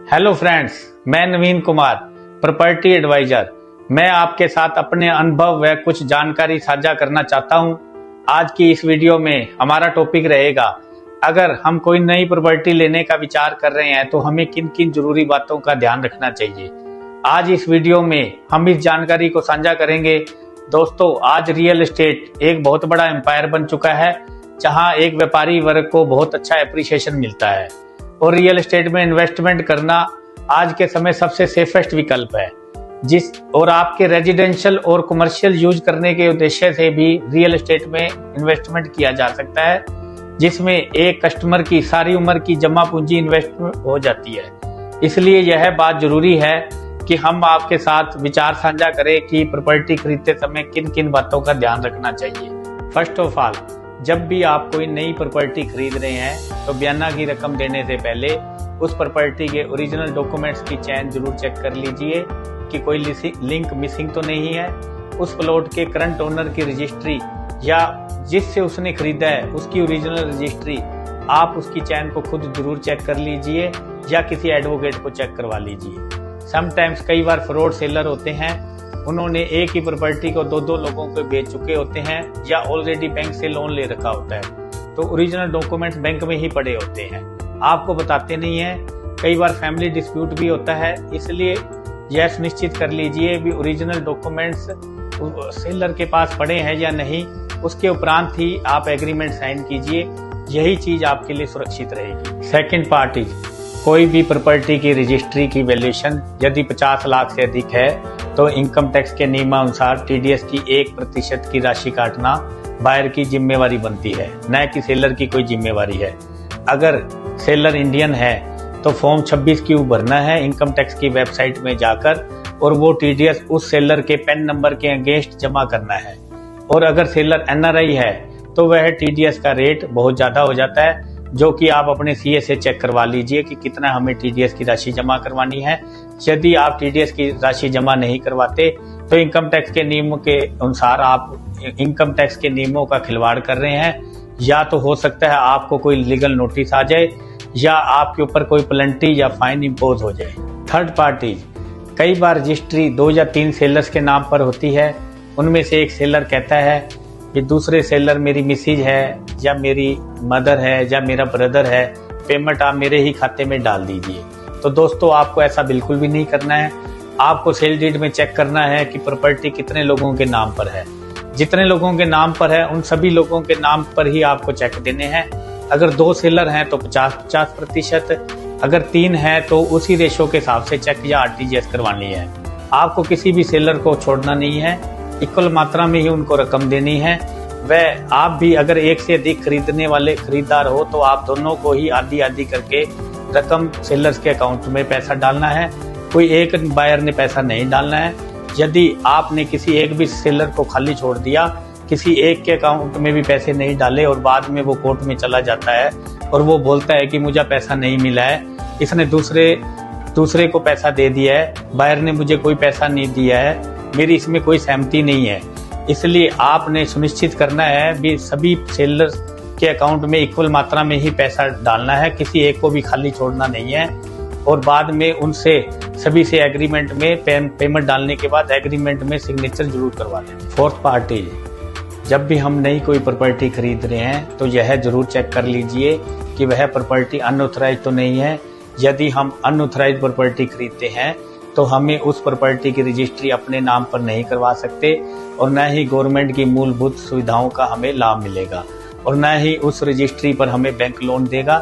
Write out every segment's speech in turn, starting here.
Hello friends, मैं नवीन Kumar, property adviser. मैं आपके साथ अपने अनुभव व कुछ जानकारी साझा करना चाहता हूं। आज की इस वीडियो में हमारा टॉपिक रहेगा, अगर हम कोई नई प्रॉपर्टी लेने का विचार कर रहे हैं तो हमें किन किन जरूरी बातों का ध्यान रखना चाहिए। आज इस वीडियो में हम इस जानकारी को साझा करेंगे। दोस्तों, आज रियल एस्टेट एक बहुत बड़ा एम्पायर बन चुका है, जहां एक व्यापारी वर्ग को बहुत अच्छा एप्रिसिएशन मिलता है और रियल एस्टेट में इन्वेस्टमेंट करना आज के समय सबसे सेफेस्ट विकल्प है। और आपके रेजिडेंशियल और कमर्शियल यूज करने के उद्देश्य से भी रियल एस्टेट में इन्वेस्टमेंट किया जा सकता है, जिसमें एक कस्टमर की सारी उम्र की जमा पूंजी इन्वेस्ट हो जाती है। इसलिए यह बात जरूरी है कि हम आपके साथ विचार साझा करें कि प्रॉपर्टी खरीदते समय किन किन बातों का ध्यान रखना चाहिए। फर्स्ट ऑफ ऑल, जब भी आप कोई नई प्रॉपर्टी खरीद रहे हैं तो बयाना की रकम देने से पहले उस प्रॉपर्टी के ओरिजिनल डॉक्यूमेंट्स की चेन जरूर चेक कर लीजिए कि कोई लिंक मिसिंग तो नहीं है। उस प्लॉट के करंट ओनर की रजिस्ट्री या जिससे उसने खरीदा है उसकी ओरिजिनल रजिस्ट्री, आप उसकी चेन को खुद जरूर चेक कर लीजिए या किसी एडवोकेट को चेक करवा लीजिए। समटाइम्स कई बार फ्रॉड सेलर होते हैं, उन्होंने एक ही प्रॉपर्टी को दो लोगों को बेच चुके होते हैं या ऑलरेडी बैंक से लोन ले रखा होता है, तो ओरिजिनल डॉक्यूमेंट्स बैंक में ही पड़े होते हैं, आपको बताते नहीं है। कई बार फैमिली डिस्प्यूट भी होता है, इसलिए यह सुनिश्चित कर लीजिए भी ओरिजिनल डॉक्यूमेंट्स सेलर के पास पड़े हैं या नहीं, उसके उपरांत ही आप एग्रीमेंट साइन कीजिए। यही चीज आपके लिए सुरक्षित रहेगी। सेकंड पार्ट इज, कोई भी प्रॉपर्टी की रजिस्ट्री की वैल्यूएशन यदि 50 लाख से अधिक है तो इनकम टैक्स के नियमानुसार TDS की 1% की राशि काटना बायर की जिम्मेवारी बनती है, न कि सेलर की कोई जिम्मेवारी है। अगर सेलर इंडियन है तो फॉर्म 26 क्यू भरना है इनकम टैक्स की वेबसाइट में जाकर, और वो TDS उस सेलर के पैन नंबर के अगेंस्ट जमा करना है। और अगर सेलर NRI है तो वह TDS का रेट बहुत ज्यादा हो जाता है, जो कि आप अपने CA से चेक करवा लीजिए कि कितना हमें TDS की राशि जमा करवानी है। यदि आप TDS की राशि जमा नहीं करवाते तो इनकम टैक्स के नियमों के अनुसार आप इनकम टैक्स के नियमों का खिलवाड़ कर रहे हैं, या तो हो सकता है आपको कोई लीगल नोटिस आ जाए या आपके ऊपर कोई पेनल्टी या फाइन इम्पोज हो जाए। थर्ड पार्टी, कई बार रजिस्ट्री 2 या 3 सेलर्स के नाम पर होती है। उनमें से एक सेलर कहता है कि दूसरे सेलर मेरी मिसेज है या मेरी मदर है या मेरा ब्रदर है, पेमेंट आप मेरे ही खाते में डाल दीजिए। तो दोस्तों, आपको ऐसा बिल्कुल भी नहीं करना है। आपको सेल डीड में चेक करना है कि प्रॉपर्टी कितने लोगों के नाम पर है। जितने लोगों के नाम पर है उन सभी लोगों के नाम पर ही आपको चेक देने हैं। अगर 2 सेलर हैं तो 50%, अगर 3 हैं तो उसी रेशो के हिसाब से चेक या RTGS करवानी है। आपको किसी भी सेलर को छोड़ना नहीं है, इक्वल मात्रा में ही उनको रकम देनी है। वह आप भी अगर एक से अधिक खरीदने वाले खरीदार हो तो आप दोनों को ही आधी आधी करके रकम सेलर्स के अकाउंट में पैसा डालना है। कोई एक बायर ने पैसा नहीं डालना है। यदि आपने किसी एक भी सेलर को खाली छोड़ दिया, किसी एक के अकाउंट में भी पैसे नहीं डाले और बाद में वो कोर्ट में चला जाता है और वो बोलता है कि मुझे पैसा नहीं मिला है, इसने दूसरे को पैसा दे दिया है, बायर ने मुझे कोई पैसा नहीं दिया है, मेरी इसमें कोई सहमति नहीं है। इसलिए आपने सुनिश्चित करना है भी सभी सेलर्स के अकाउंट में इक्वल मात्रा में ही पैसा डालना है, किसी एक को भी खाली छोड़ना नहीं है। और बाद में उनसे सभी से एग्रीमेंट में पेमेंट डालने के बाद एग्रीमेंट में सिग्नेचर जरूर करवा लें। फोर्थ पार्टी, जब भी हम नई कोई प्रॉपर्टी खरीद रहे हैं तो यह जरूर चेक कर लीजिए कि वह प्रॉपर्टी अनऑथराइज तो नहीं है। यदि हम अनऑथराइज प्रॉपर्टी खरीदते हैं तो हमें उस प्रॉपर्टी की रजिस्ट्री अपने नाम पर नहीं करवा सकते और न ही गवर्नमेंट की मूलभूत सुविधाओं का हमें लाभ मिलेगा और न ही उस रजिस्ट्री पर हमें बैंक लोन देगा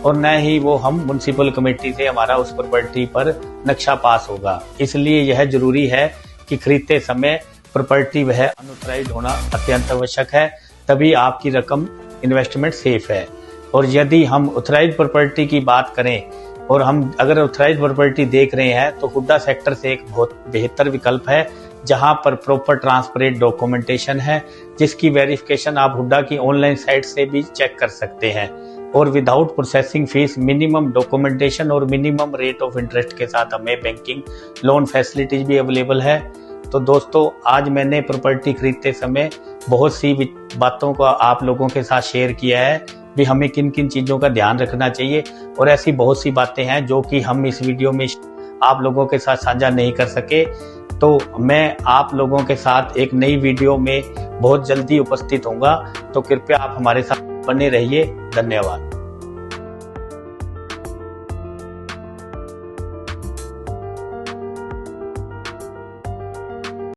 और न ही वो हम म्युनिसिपल कमेटी से हमारा उस प्रॉपर्टी पर नक्शा पास होगा। इसलिए यह जरूरी है कि खरीदते समय प्रॉपर्टी वह अनऑथराइज्ड होना अत्यंत आवश्यक है, तभी आपकी रकम इन्वेस्टमेंट सेफ है। और यदि हम ऑथराइज्ड प्रॉपर्टी की बात करें और हम अगर ऑथराइज्ड प्रॉपर्टी देख रहे हैं तो हुड्डा सेक्टर से एक बहुत बेहतर विकल्प है, जहां पर प्रॉपर ट्रांसपेरेंट डॉक्यूमेंटेशन है, जिसकी वेरिफिकेशन आप हुड्डा की ऑनलाइन साइट से भी चेक कर सकते हैं और without processing fees, minimum documentation और मिनिमम रेट ऑफ इंटरेस्ट के साथ हमें बैंकिंग लोन फैसिलिटीज भी अवेलेबल है। तो दोस्तों, आज मैंने प्रॉपर्टी खरीदते समय बहुत सी बातों को आप लोगों के साथ शेयर किया है। भी हमें किन किन चीज़ों का ध्यान रखना चाहिए। और ऐसी बहुत सी बातें हैं जो कि हम इस वीडियो में आप लोगों के साथ साझा नहीं कर सके। तो मैं आप लोगों के साथ एक नई वीडियो में बहुत जल्दी उपस्थित होऊंगा, तो कृपया आप हमारे साथ बने रहिए। धन्यवाद।